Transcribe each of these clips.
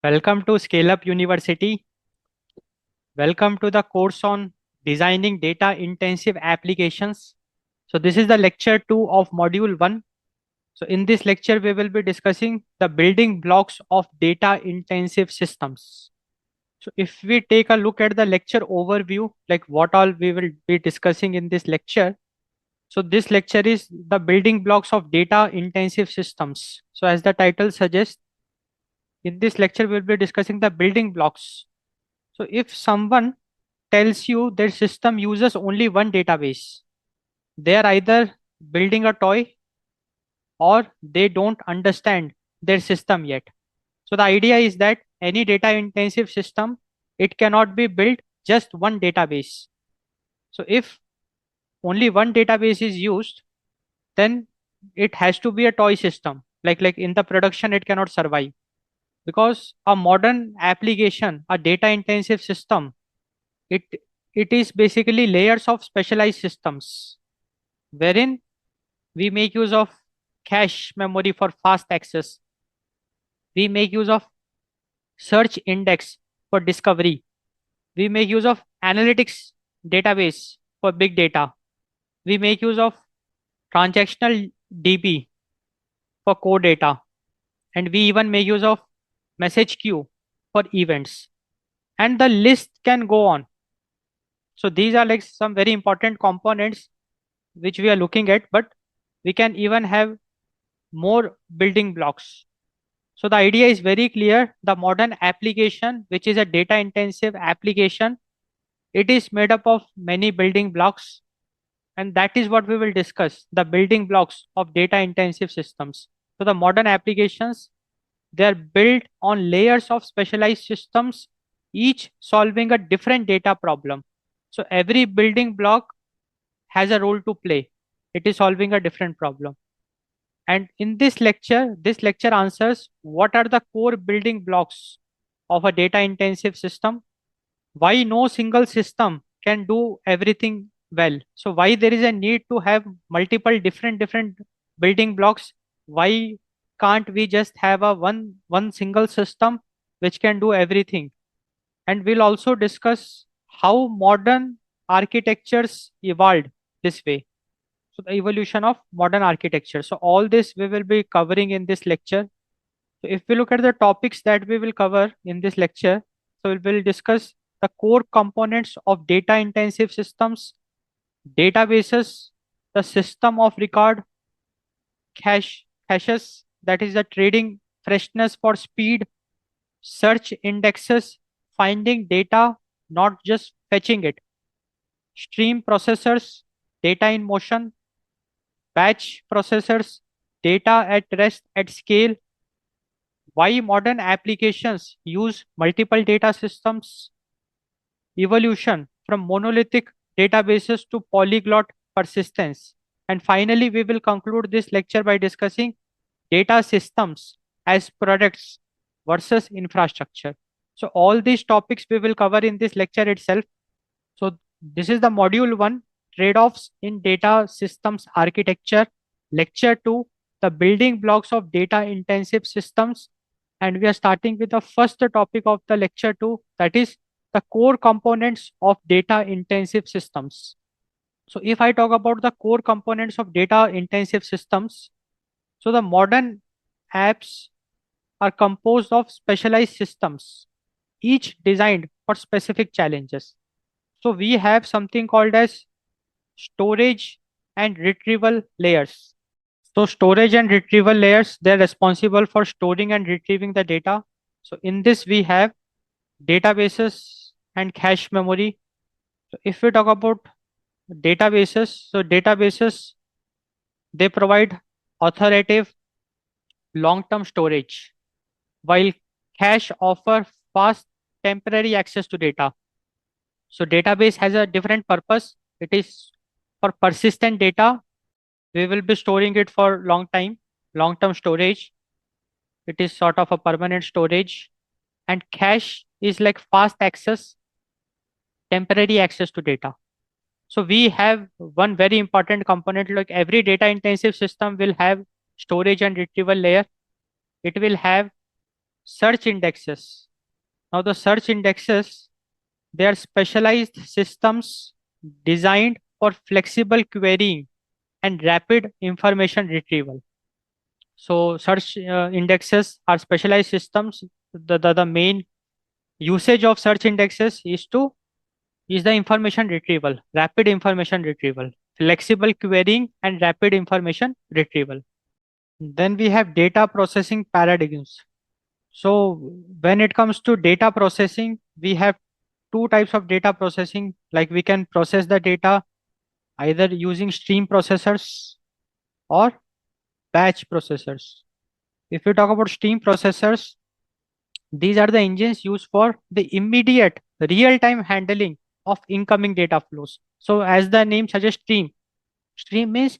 Welcome to Scale Up University. Welcome to the course on designing data intensive applications. So this is the lecture 2 of module 1. So in this lecture, we will be discussing the building blocks of data intensive systems. So if we take a look at the lecture overview, like what all we will be discussing in this lecture. So this lecture is the building blocks of data intensive systems. So as the title suggests, in this lecture, we'll be discussing the building blocks. So if someone tells you their system uses only one database, they are either building a toy or they don't understand their system yet. So the idea is that any data intensive system, it cannot be built just one database. So if only one database is used, then it has to be a toy system. Like in the production, it cannot survive because a modern application, a data intensive system, it it is basically layers of specialized systems wherein we make use of cache memory for fast access. We make use of search index for discovery. We make use of analytics database for big data. We make use of transactional DB for core data. And we even make use of message queue for events. And the list can go on. So these are like some very important components which we are looking at, but we can even have more building blocks. So the idea is very clear. The modern application, which is a data intensive application, it is made up of many building blocks. And that is what we will discuss, the building blocks of data intensive systems. So the modern applications, they are built on layers of specialized systems, each solving a different data problem. So every building block has a role to play. It is solving a different problem. And in this lecture answers what are the core building blocks of a data intensive system, why no single system can do everything well. So why there is a need to have multiple different building blocks? Why can't we just have a one single system which can do everything? And we'll also discuss how modern architectures evolved this way. So the evolution of modern architecture. So all this we will be covering in this lecture. So if we look at the topics that we will cover in this lecture, so we will discuss the core components of data intensive systems, databases, the system of record, caches, that is the trading freshness for speed, search indexes, finding data, not just fetching it, stream processors, data in motion, batch processors, data at rest at scale, why modern applications use multiple data systems, evolution from monolithic databases to polyglot persistence. And finally, we will conclude this lecture by discussing data systems as products versus infrastructure. So all these topics we will cover in this lecture itself. So this is the module 1, trade-offs in data systems architecture, lecture 2, the building blocks of data intensive systems. And we are starting with the first topic of the lecture 2, that is the core components of data intensive systems. So if I talk about the core components of data intensive systems, so the modern apps are composed of specialized systems, each designed for specific challenges. So we have something called as storage and retrieval layers. So storage and retrieval layers, they're responsible for storing and retrieving the data. So in this we have databases and cache memory. So if we talk about databases, so databases, they provide authoritative long-term storage, while cache offer fast temporary access to data. So database has a different purpose. It is for persistent data. We will be storing it for long time, long-term storage. It is sort of a permanent storage. And cache is like fast access, temporary access to data. So we have one very important component, like every data intensive system will have storage and retrieval layer. It will have search indexes. Now the search indexes, they are specialized systems designed for flexible querying and rapid information retrieval. So search indexes are specialized systems. The main usage of search indexes is the information retrieval, rapid information retrieval, flexible querying and rapid information retrieval. Then we have data processing paradigms. So when it comes to data processing, we have two types of data processing. Like we can process the data either using stream processors or batch processors. If we talk about stream processors, these are the engines used for the immediate real-time handling of incoming data flows. So as the name suggests, stream means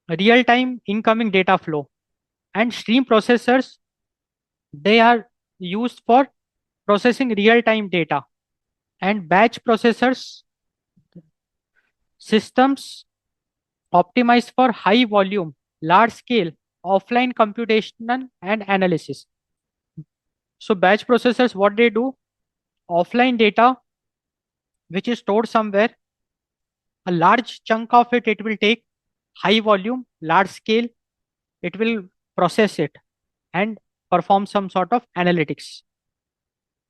real-time incoming data flow. And stream processors, they are used for processing real-time data. And batch processors, systems optimized for high volume, large scale, offline computation and analysis. So batch processors, what they do, offline data, which is stored somewhere, a large chunk of it will take high volume, large scale, it will process it and perform some sort of analytics.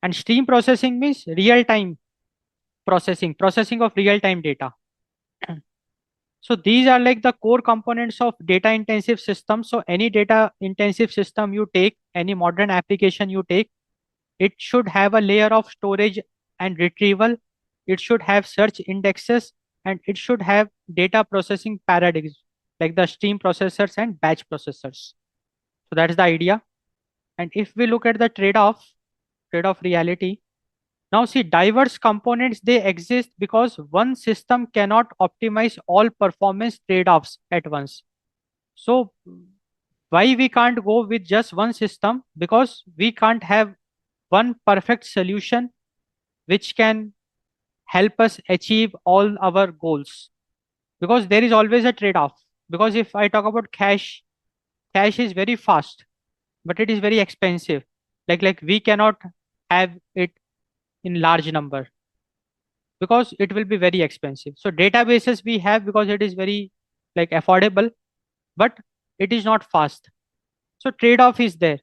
And stream processing means real time processing of real time data. So these are like the core components of data intensive systems. So any data intensive system you take, any modern application you take, it should have a layer of storage and retrieval. It should have search indexes and it should have data processing paradigms like the stream processors and batch processors. So that's the idea. And if we look at the trade-off reality, now see diverse components, they exist because one system cannot optimize all performance trade-offs at once. So why we can't go with just one system? Because we can't have one perfect solution which can help us achieve all our goals. Because there is always a trade-off. Because if I talk about cache is very fast, but it is very expensive. Like we cannot have it in large number because it will be very expensive. So databases we have because it is very like affordable, but it is not fast. So trade-off is there.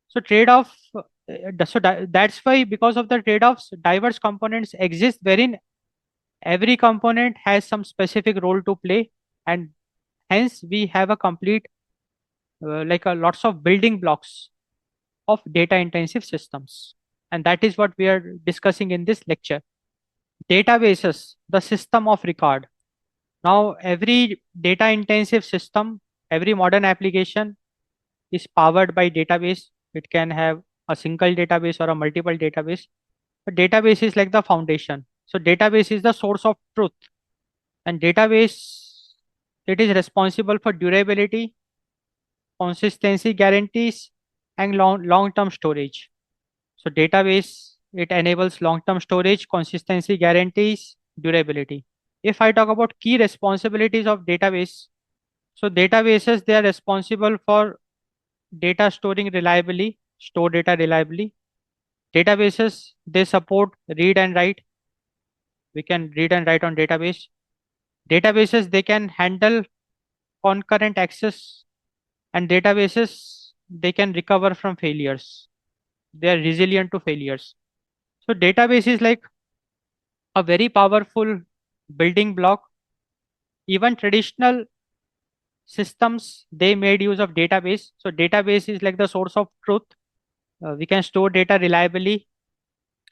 So trade-off. That's why because of the trade-offs, diverse components exist wherein every component has some specific role to play, and hence we have a complete lots of building blocks of data intensive systems. And that is what we are discussing in this lecture. Databases, the system of record. Now, every data intensive system, every modern application is powered by database. It can have a single database or a multiple database. A database is like the foundation. So database is the source of truth. And database, it is responsible for durability, consistency guarantees, and long-term storage. So database, it enables long-term storage, consistency guarantees, durability. If I talk about key responsibilities of database, so databases, they are responsible for data storing reliably, store data reliably. Databases, they support read and write. We can read and write on database. Databases, they can handle concurrent access, and databases, they can recover from failures. They are resilient to failures. So database is like a very powerful building block. Even traditional systems, they made use of database. So database is like the source of truth. We can store data reliably.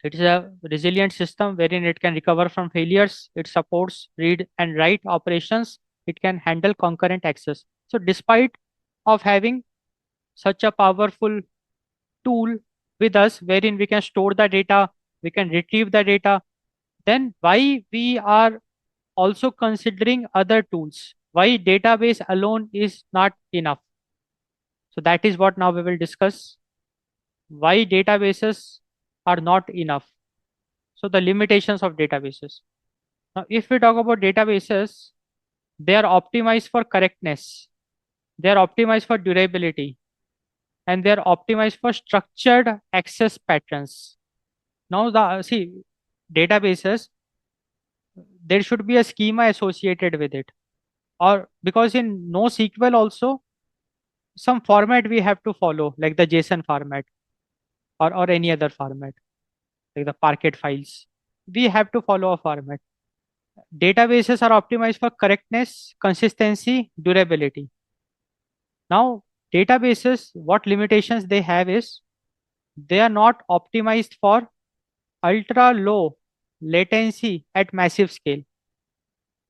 It is a resilient system wherein it can recover from failures. It supports read and write operations. It can handle concurrent access. So despite of having such a powerful tool with us wherein we can store the data, we can retrieve the data, then why we are also considering other tools? Why database alone is not enough? So that is what now we will discuss. Why databases are not enough. So the limitations of databases. Now, if we talk about databases, they are optimized for correctness. They are optimized for durability. and they are optimized for structured access patterns. Now the see databases, there should be a schema associated with it, or because in NoSQL also some format we have to follow, like the JSON format, or any other format, like the Parquet files. We have to follow a format. Databases are optimized for correctness, consistency, durability. Now, databases, what limitations they have is they are not optimized for ultra low latency at massive scale.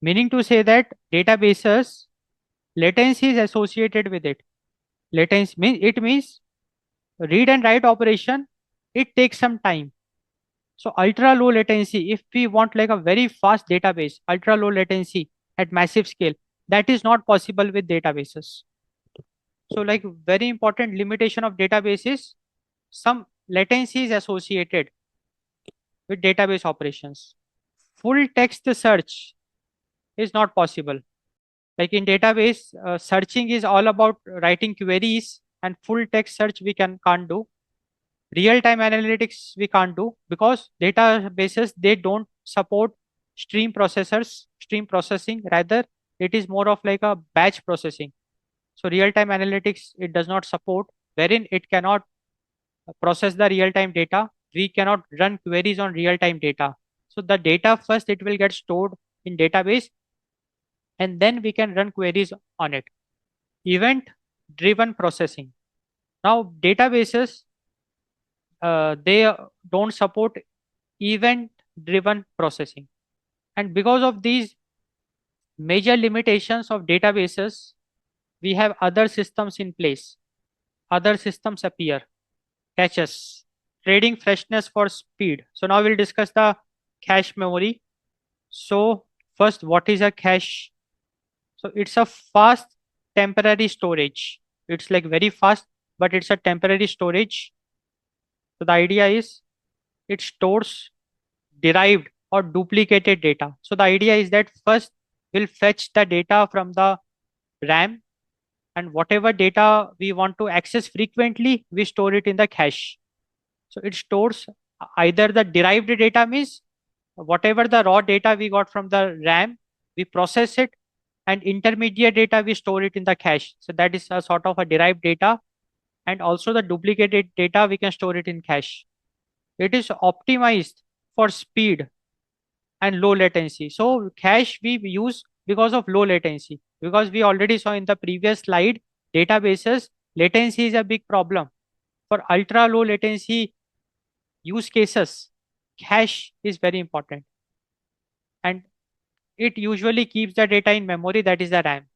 Meaning to say that databases latency is associated with it. Latency means read and write operation, it takes some time. So ultra low latency, if we want like a very fast database, ultra low latency at massive scale, that is not possible with databases. So like very important limitation of databases, some latency is associated with database operations. Full text search is not possible. Like in database, searching is all about writing queries, and full text search we can't do. Real time analytics we can't do because databases, they don't support stream processing. Rather, it is more of like a batch processing. So real time analytics it does not support, wherein it cannot process the real time data. We cannot run queries on real time data. So the data first it will get stored in database, and then we can run queries on it. Event driven processing. Now databases, they don't support event driven processing, and because of these major limitations of databases, we have other systems in place. Other systems appear: caches, trading freshness for speed. So now we'll discuss the cache memory. So first, what is a cache? So it's a fast temporary storage. It's like very fast, but it's a temporary storage. So the idea is it stores derived or duplicated data. So the idea is that first we'll fetch the data from the RAM, and whatever data we want to access frequently, we store it in the cache. So it stores either the derived data, means whatever the raw data we got from the RAM, we process it, and intermediate data we store it in the cache. So that is a sort of a derived data, and also the duplicated data we can store it in cache. It is optimized for speed and low latency. So cache we use because of low latency, because we already saw in the previous slide, databases latency is a big problem. For ultra low latency use cases, cache is very important, and it usually keeps the data in memory, that is the RAM.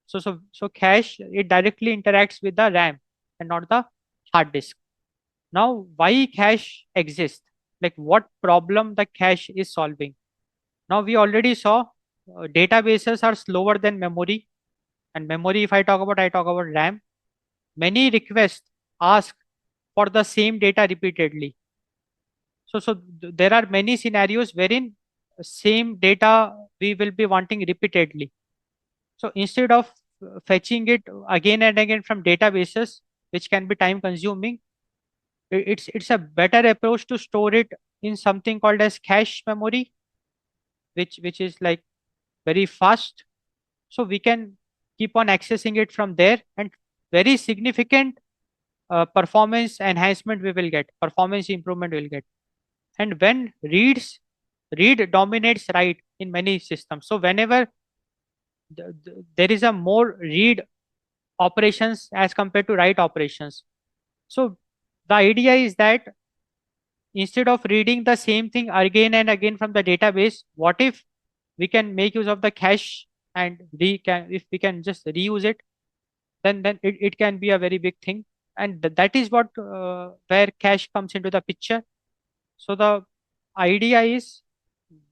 So cache it directly interacts with the RAM and not the hard disk. Now why cache exists, like what problem the cache is solving. Now we already saw databases are slower than memory, and memory, if I talk about, I talk about RAM. Many requests ask for the same data repeatedly. So there are many scenarios wherein same data we will be wanting repeatedly. So instead of fetching it again and again from databases, which can be time consuming, it's a better approach to store it in something called as cache memory, which is like very fast. So we can keep on accessing it from there, and very significant performance enhancement we will get, performance improvement will get. And when read dominates write in many systems. So whenever there is a more read operations as compared to write operations. So the idea is that instead of reading the same thing again and again from the database, what if we can make use of the cache, and if we can just reuse it, then it can be a very big thing. And that is what where cache comes into the picture. So the idea is,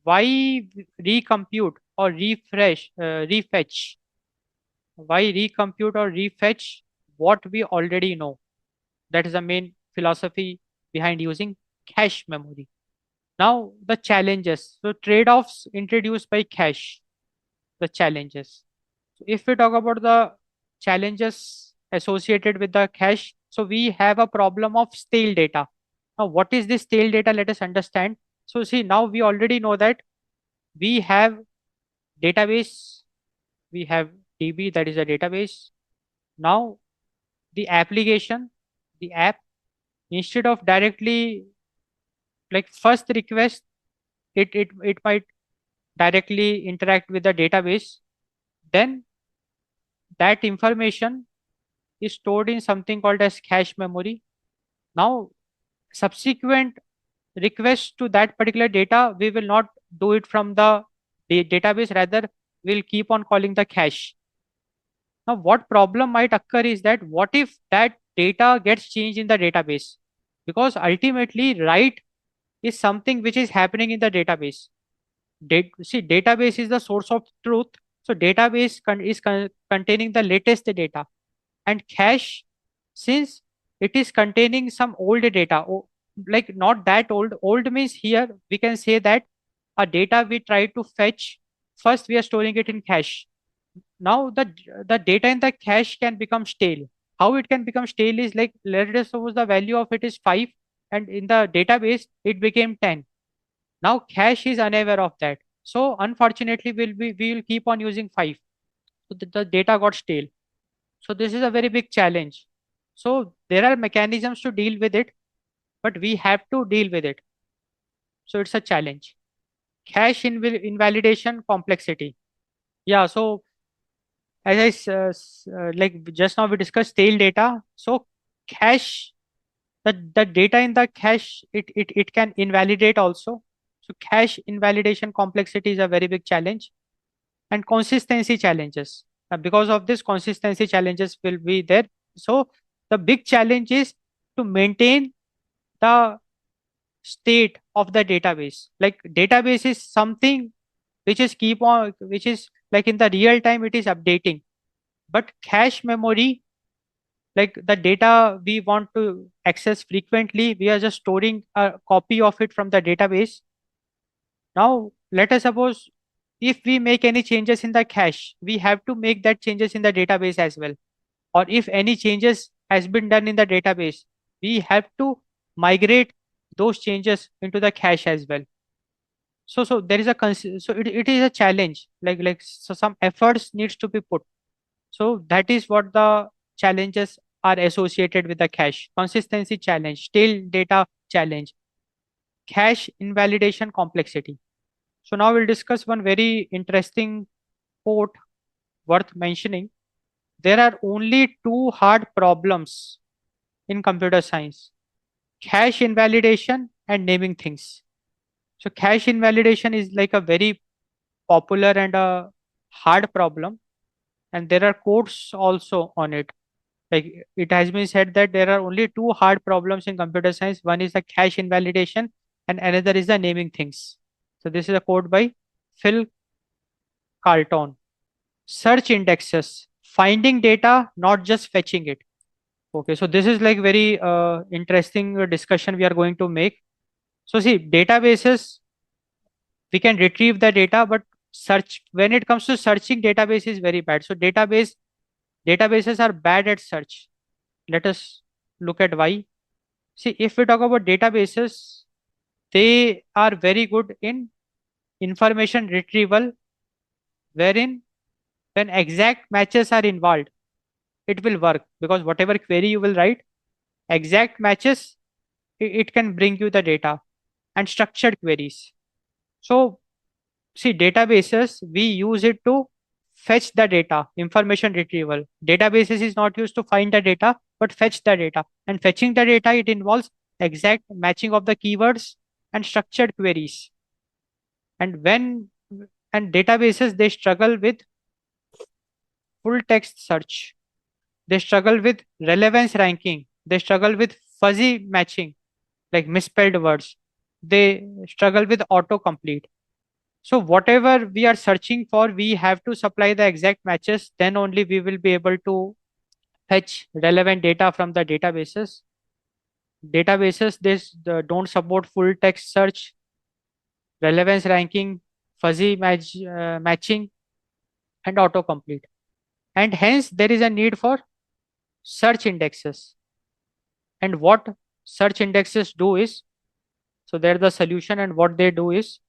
why recompute or refetch? Why recompute or refetch what we already know? That is the main philosophy behind using cache memory. Now the challenges. So trade-offs introduced by cache. The challenges. So if we talk about the challenges associated with the cache, So we have a problem of stale data. Now, what is this stale data? Let us understand. So see, now we already know that we have database, we have DB, that is a database. Now the application, the app, instead of directly like first request, it might directly interact with the database. Then that information is stored in something called as cache memory. Now subsequent requests to that particular data, we will not do it from the database, rather we'll keep on calling the cache. Now what problem might occur is that what if that data gets changed in the database? Because ultimately write is something which is happening in the database. See, database is the source of truth. So database containing the latest data, and cache, since it is containing some old data, like not that old. Old means here we can say that a data we try to fetch, first we are storing it in cache. Now the data in the cache can become stale. How it can become stale is like, let us suppose the value of it is 5 and in the database it became 10. Now cache is unaware of that. So unfortunately we will keep on using 5. So the data got stale. So this is a very big challenge. So there are mechanisms to deal with it, but we have to deal with it. So it's a challenge. Cache invalidation complexity. Yeah. So as like just now we discussed stale data. So cache, the data in the cache, it can invalidate also. So cache invalidation complexity is a very big challenge. And consistency challenges. Because of this, consistency challenges will be there. So the big challenge is to maintain the state of the database. Like database is something which is keep on, which is like in the real time it is updating. But cache memory, like the data we want to access frequently, we are just storing a copy of it from the database. Now let us suppose if we make any changes in the cache, we have to make that changes in the database as well. Or if any changes has been done in the database, we have to migrate those changes into the cache as well. So there is a so it is a challenge, like so some efforts needs to be put. So that is what the challenges are associated with the cache: consistency challenge, stale data challenge, cache invalidation complexity. So now we'll discuss one very interesting quote worth mentioning. There are only two hard problems in computer science: cache invalidation and naming things. So cache invalidation is like a very popular and a hard problem, and there are quotes also on it. Like it has been said that there are only two hard problems in computer science. One is the cache invalidation, and another is the naming things. So this is a quote by Phil Carlton. Search indexes, finding data, not just fetching it. Okay, so this is like very interesting discussion we are going to make. So see, databases, we can retrieve the data, but search, when it comes to searching, database is very bad. So databases are bad at search. Let us look at why. See, if we talk about databases, they are very good in information retrieval, wherein when exact matches are involved, it will work, because whatever query you will write, exact matches, it can bring you the data. And structured queries. So see, databases, we use it to fetch the data, information retrieval. Databases is not used to find the data, but fetch the data. And fetching the data, it involves exact matching of the keywords and structured queries. And when and databases, they struggle with full text search. They struggle with relevance ranking. They struggle with fuzzy matching, like misspelled words. They struggle with autocomplete. So whatever we are searching for, we have to supply the exact matches. Then only we will be able to fetch relevant data from the databases. Databases, don't support full text search, relevance ranking, matching, and autocomplete. And hence there is a need for search indexes. And what search indexes do is, so they're the solution, and what they do is,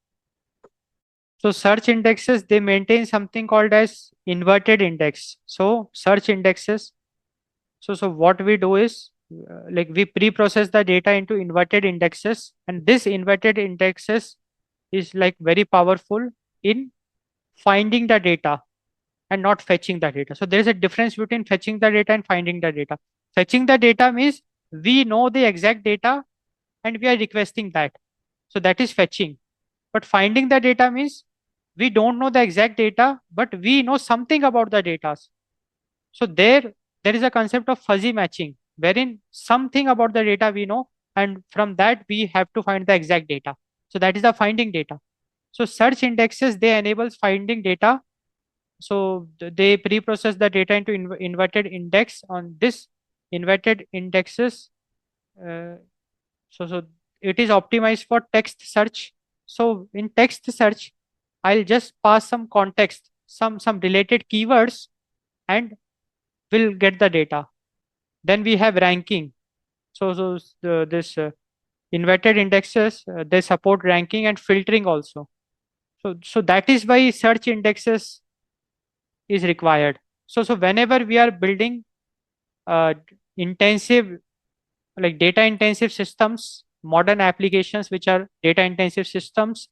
so search indexes, they maintain something called as inverted index. So search indexes, so what we do is, like we pre-process the data into inverted indexes, and this inverted indexes is like very powerful in finding the data and not fetching the data. So there is a difference between fetching the data and finding the data. Fetching the data means we know the exact data and we are requesting that. So that is fetching. But finding the data means we don't know the exact data, but we know something about the data. So there is a concept of fuzzy matching, wherein something about the data we know, and from that we have to find the exact data. So that is the finding data. So search indexes, they enables finding data. So they pre-process the data into inverted index. On this inverted indexes, uh, so it is optimized for text search. So in text search, I'll just pass some context, some related keywords, and will get the data. Then we have ranking. This inverted indexes, they support ranking and filtering also. So that is why search indexes is required. So whenever we are building intensive, like data intensive systems, modern applications which are data intensive systems,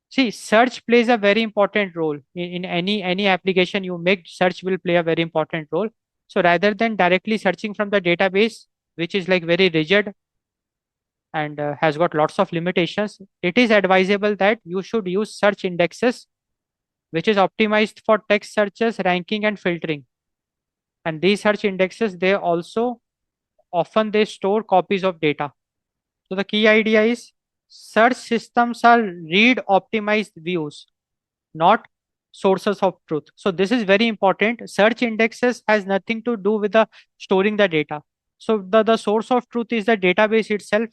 see, search plays a very important role in any application you make. Search will play a very important role. So rather than directly searching from the database, which is like very rigid and has got lots of limitations, it is advisable that you should use search indexes, which is optimized for text searches, ranking, and filtering. And these search indexes, they also often they store copies of data. So the key idea is search systems are read optimized views, not sources of truth. So this is very important. Search indexes has nothing to do with the storing the data. So the source of truth is the database itself.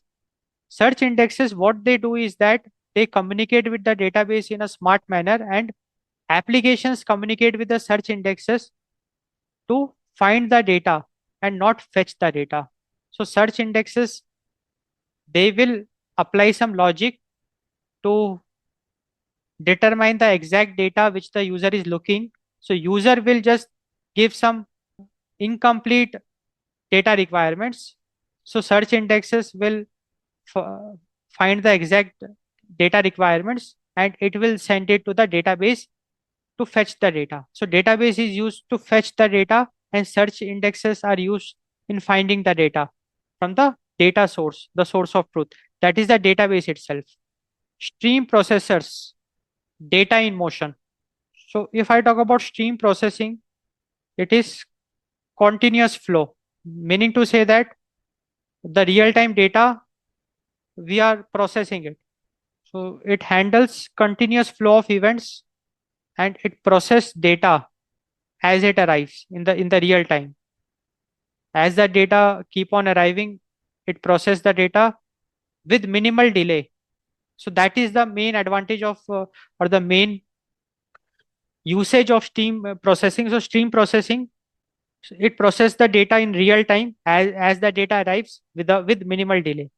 Search indexes, what they do is that they communicate with the database in a smart manner, and applications communicate with the search indexes to find the data and not fetch the data. So search indexes, they will apply some logic to determine the exact data which the user is looking. So user will just give some incomplete data requirements. So search indexes will find the exact data requirements, and it will send it to the database to fetch the data. So database is used to fetch the data, and search indexes are used in finding the data from the data source, the source of truth. That is the database itself. Stream processors, data in motion. So if I talk about stream processing, it is continuous flow, meaning to say that the real-time data, we are processing it. So it handles continuous flow of events, and it process data as it arrives in the real time. As the data keep on arriving, it process the data with minimal delay. So that is the main advantage of or the main usage of stream processing. So stream processing, it process the data in real time as the data arrives with minimal delay.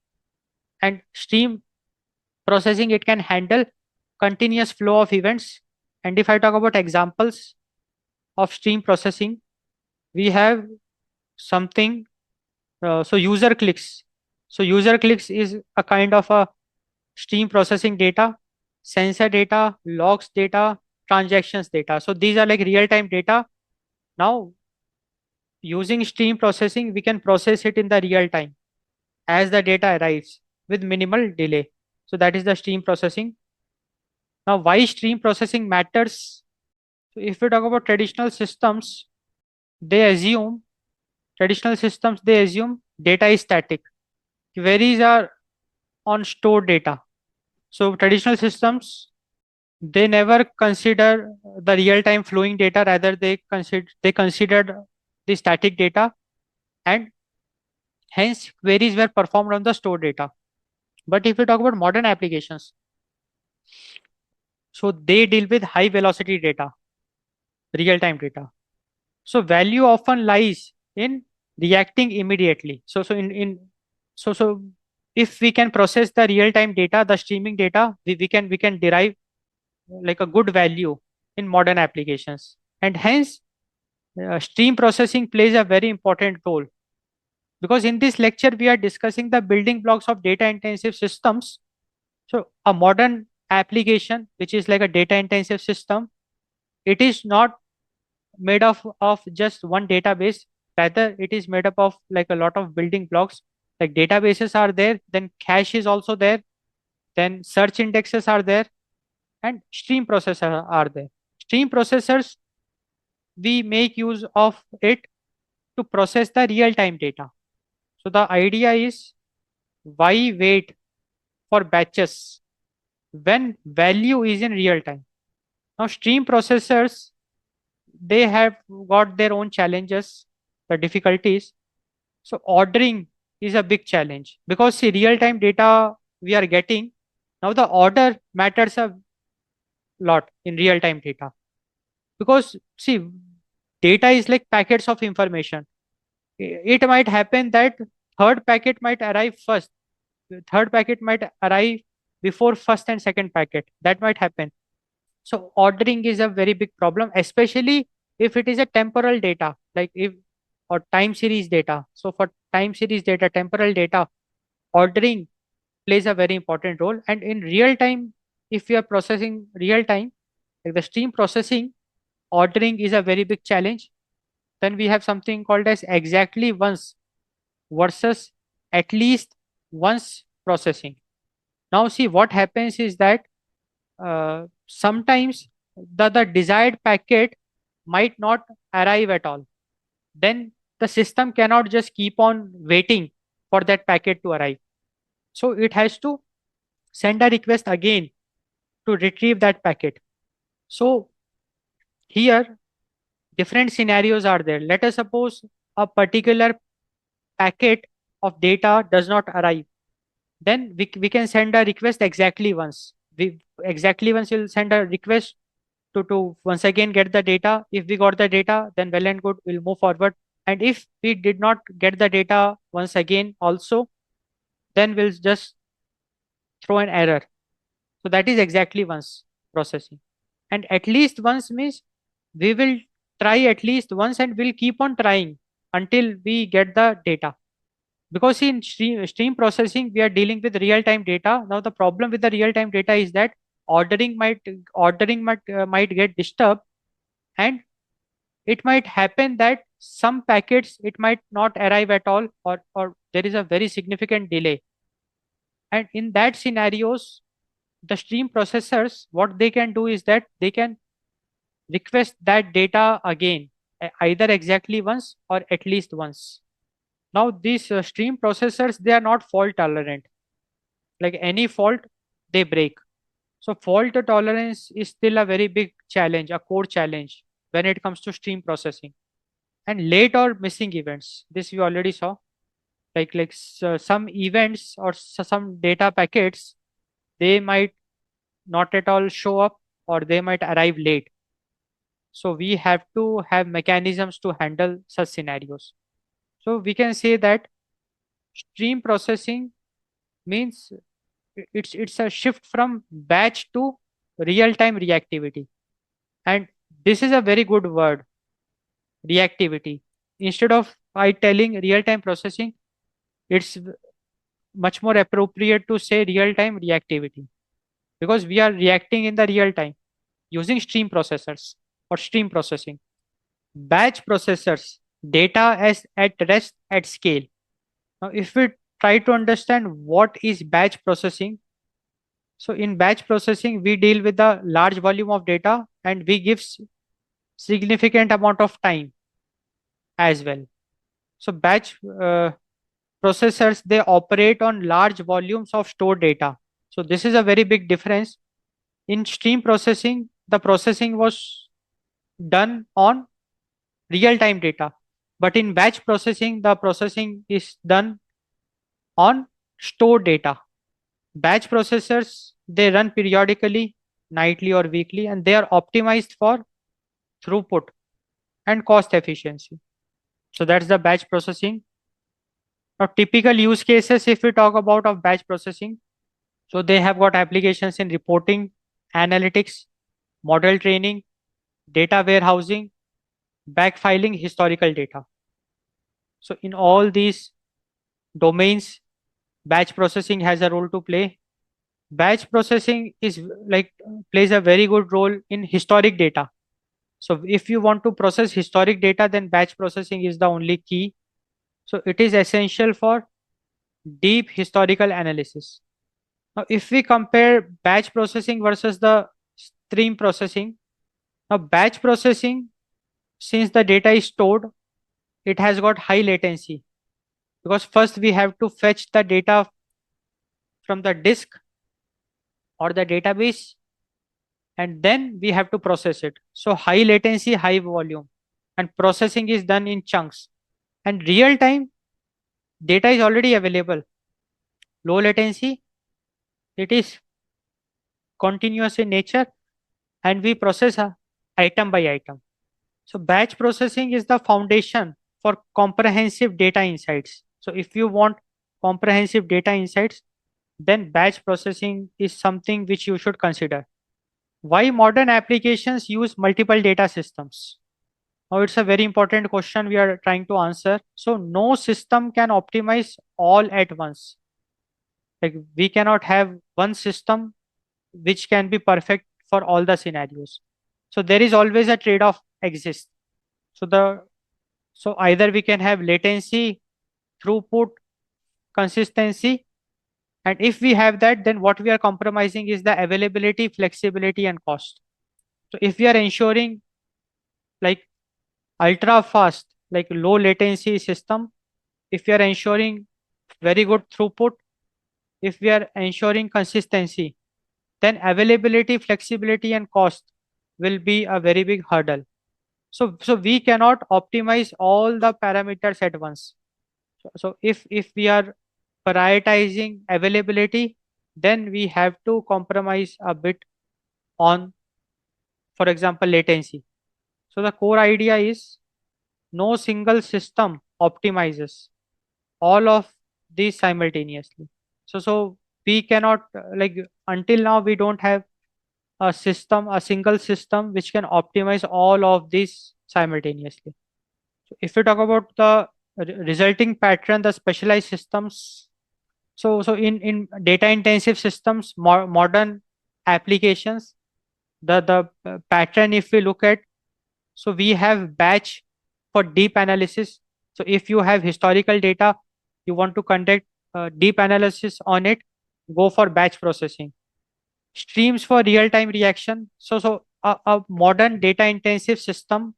And stream processing, it can handle continuous flow of events. And if I talk about examples of stream processing, we have something, so user clicks. So user clicks is a kind of a stream processing data, sensor data, logs data, transactions data. So these are like real-time data. Now, using stream processing, we can process it in the real time as the data arrives with minimal delay. So that is the stream processing. Now, why stream processing matters? So if we talk about they assume traditional systems, they assume data is static. Queries are on stored data. So traditional systems, they never consider the real-time flowing data. Rather, they considered the static data, and hence queries were performed on the stored data. But if we talk about modern applications, so they deal with high velocity data, real-time data. So value often lies in reacting immediately. So in So if we can process the real-time data, the streaming data, we can derive like a good value in modern applications. And hence, stream processing plays a very important role, because in this lecture we are discussing the building blocks of data intensive systems. So a modern application which is like a data intensive system, it is not made of just one database. Rather, it is made up of like a lot of building blocks. Like databases are there, then cache is also there, then search indexes are there, and stream processors are there. Stream processors, we make use of it to process the real time data. So the idea is, why wait for batches when value is in real time? Now stream processors, they have got their own challenges, the difficulties. So ordering is a big challenge, because see, real time data we are getting now, the order matters a lot in real time data, because see, data is like packets of information. It might happen that third packet might arrive first, third packet might arrive before first and second packet, that might happen. So ordering is a very big problem, especially if it is a temporal data, like if or time series data. So for time series data, temporal data, ordering plays a very important role. And in real time, if we are processing real time, like the stream processing, ordering is a very big challenge. Then we have something called as exactly once versus at least once processing. Now see, what happens is that sometimes the desired packet might not arrive at all. Then the system cannot just keep on waiting for that packet to arrive. So it has to send a request again to retrieve that packet. So here, different scenarios are there. Let us suppose a particular packet of data does not arrive. Then we can send a request exactly once. We exactly once will send a request to once again get the data. If we got the data, then well and good, we'll move forward. And if we did not get the data once again also, then we'll just throw an error. So that is exactly once processing. And at least once means we will try at least once and we'll keep on trying until we get the data. Because in stream processing, we are dealing with real time data. Now the problem with the real time data is that ordering might get disturbed, and it might happen that some packets it might not arrive at all, or there is a very significant delay. And in that scenarios, the stream processors, what they can do is that they can request that data again, either exactly once or at least once. Now these stream processors, they are not fault tolerant. Like any fault, they break. So fault tolerance is still a very big challenge, a core challenge when it comes to stream processing. And late or missing events, this we already saw. Some events or some data packets, they might not at all show up, or they might arrive late. So we have to have mechanisms to handle such scenarios. So we can say that stream processing means it's a shift from batch to real time reactivity. And this is a very good word, reactivity. Instead of I telling real time processing, it's much more appropriate to say real time reactivity, because we are reacting in the real time using stream processors or stream processing. Batch processors, data as at rest at scale. Now if we try to understand what is batch processing, so in batch processing we deal with a large volume of data, and we give significant amount of time as well. So batch processors, they operate on large volumes of stored data. So this is a very big difference. In stream processing, the processing was done on real time data, but in batch processing, the processing is done on stored data. Batch processors, they run periodically, nightly or weekly, and they are optimized for throughput and cost efficiency. So that's the batch processing. Now, typical use cases, if we talk about of batch processing, so they have got applications in reporting, analytics, model training, data warehousing, backfiling historical data. So in all these domains, batch processing has a role to play. Batch processing is like plays a very good role in historic data. So if you want to process historic data, then batch processing is the only key. So it is essential for deep historical analysis. Now, if we compare batch processing versus the stream processing, now batch processing, since the data is stored, it has got high latency because first we have to fetch the data from the disk or the database and then we have to process it. So high latency, high volume, and processing is done in chunks. And real time data is already available. Low latency, it is continuous in nature, and we process item by item. So batch processing is the foundation for comprehensive data insights. So if you want comprehensive data insights, then batch processing is something which you should consider. Why modern applications use multiple data systems? Now it's a very important question we are trying to answer. So no system can optimize all at once. Like we cannot have one system which can be perfect for all the scenarios. So there is always a trade-off exists. So either we can have latency, throughput, consistency, and if we have that, then what we are compromising is the availability, flexibility, and cost. So if we are ensuring like ultra fast, like low latency system, if we are ensuring very good throughput, if we are ensuring consistency, then availability, flexibility, and cost will be a very big hurdle. So we cannot optimize all the parameters at once. So if we are prioritizing availability, then we have to compromise a bit on, for example, latency. So the core idea is no single system optimizes all of these simultaneously. So we cannot like until now we don't have a system, a single system which can optimize all of these simultaneously. So if we talk about the resulting pattern, the specialized systems. So in data intensive systems, modern applications, the pattern if we look at, so we have batch for deep analysis. So if you have historical data, you want to conduct deep analysis on it, go for batch processing. Streams for real time reaction. So a modern data intensive system,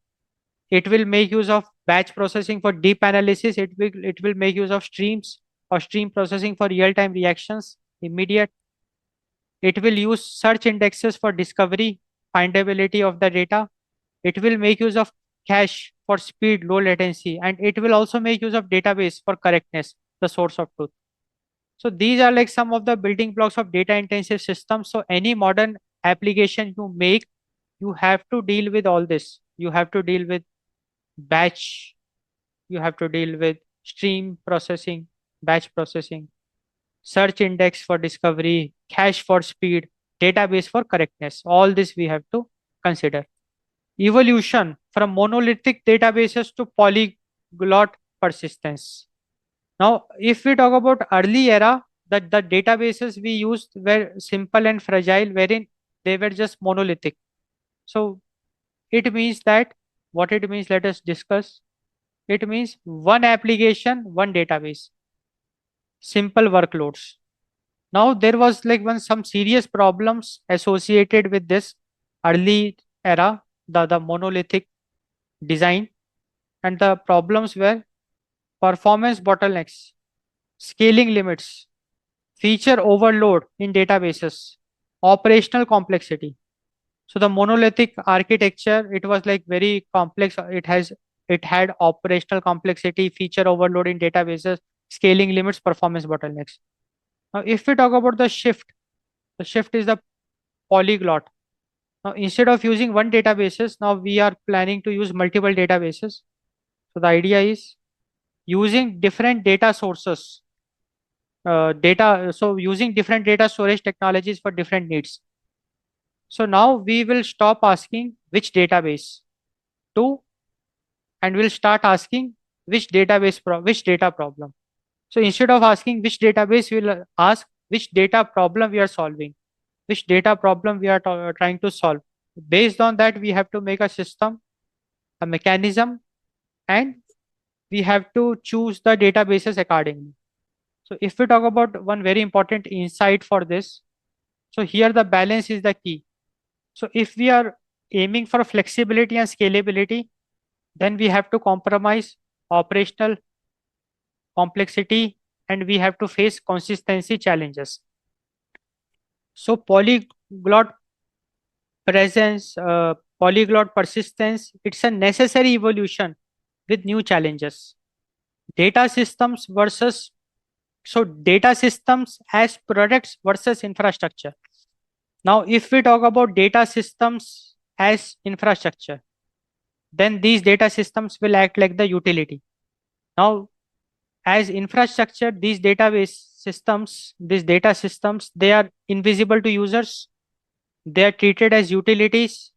it will make use of batch processing for deep analysis. It will make use of streams or stream processing for real time reactions, immediate. It will use search indexes for discovery, findability of the data. It will make use of cache for speed, low latency, and it will also make use of database for correctness, the source of truth. So these are like some of the building blocks of data intensive systems. So any modern application you make, you have to deal with all this. You have to deal with batch, you have to deal with stream processing, batch processing, search index for discovery, cache for speed, database for correctness. All this we have to consider. Evolution from monolithic databases to polyglot persistence. Now, if we talk about early era, the databases we used were simple and fragile, wherein they were just monolithic. So it means that what it means, let us discuss. It means one application, one database, simple workloads. Now there was like some serious problems associated with this early era, the monolithic design, and the problems were performance bottlenecks, scaling limits, feature overload in databases, operational complexity. So the monolithic architecture, it was like very complex. It had operational complexity, feature overload in databases, scaling limits, performance bottlenecks. Now, if we talk about the shift is the polyglot. Now, instead of using one databases, now we are planning to use multiple databases. So the idea is using different data sources, so using different data storage technologies for different needs. So now we will stop asking which database to, and we'll start asking which data problem. So instead of asking which database, we'll ask which data problem we are solving, which data problem we are trying to solve. Based on that, we have to make a system, a mechanism, and we have to choose the databases accordingly. So if we talk about one very important insight for this, so here the balance is the key. So if we are aiming for flexibility and scalability, then we have to compromise operational complexity and we have to face consistency challenges. So polyglot persistence, it's a necessary evolution with new challenges. Data systems versus, so data systems as products versus infrastructure. Now, if we talk about data systems as infrastructure, then these data systems will act like the utility. Now, as infrastructure, these data systems, they are invisible to users. They are treated as utilities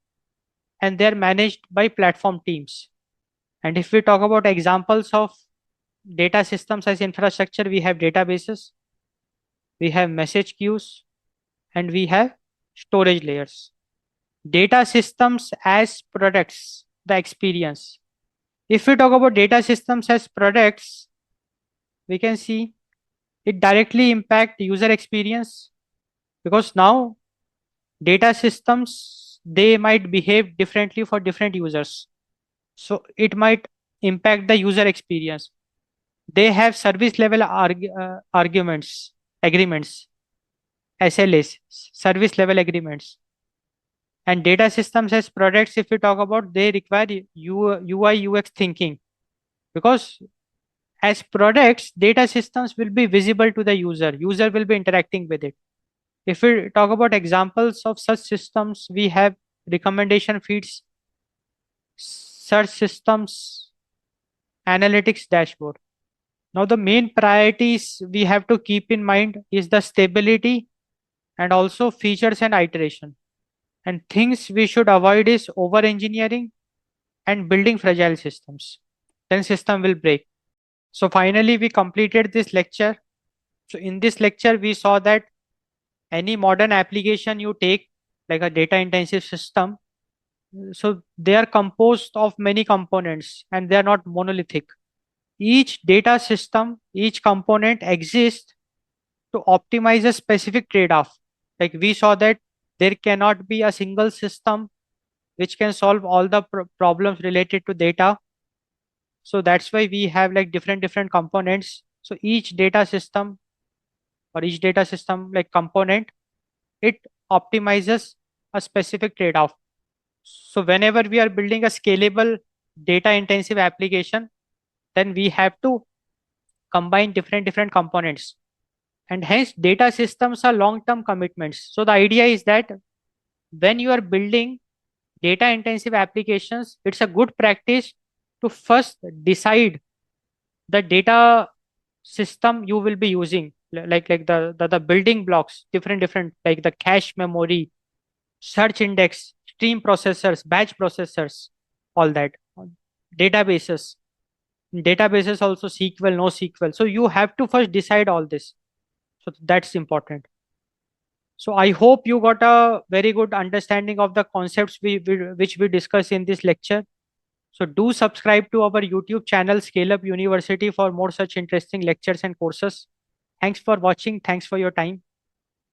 and they are managed by platform teams. And if we talk about examples of data systems as infrastructure, we have databases, we have message queues, and we have storage layers. Data systems as products, the experience. If we talk about data systems as products, we can see it directly impact user experience, because now data systems, they might behave differently for different users. So it might impact the user experience. They have service level agreements, SLAs, service level agreements. And data systems as products, if we talk about, they require UI UX thinking, because as products, data systems will be visible to the user will be interacting with it. If we talk about examples of such systems, we have recommendation feeds, search systems, analytics dashboard. Now the main priorities we have to keep in mind is the stability and also features and iteration. And things we should avoid is over engineering and building fragile systems. Then system will break. So finally we completed this lecture. So in this lecture we saw that any modern application you take, like a data intensive system, so they are composed of many components and they are not monolithic. Each data system, each component exists to optimize a specific trade-off. Like we saw that there cannot be a single system which can solve all the problems related to data. So that's why we have like different components. So each data system or each data system like component, it optimizes a specific trade-off. So whenever we are building a scalable data intensive application, then we have to combine different components, and hence data systems are long-term commitments. So the idea is that when you are building data intensive applications, it's a good practice to first decide the data system you will be using, like the building blocks, different, like the cache memory, search index, stream processors, batch processors, all that. Databases also SQL, NoSQL. So you have to first decide all this. So that's important. So I hope you got a very good understanding of the concepts which we discuss in this lecture. So do subscribe to our YouTube channel Scale Up University for more such interesting lectures and courses. Thanks for watching. Thanks for your time.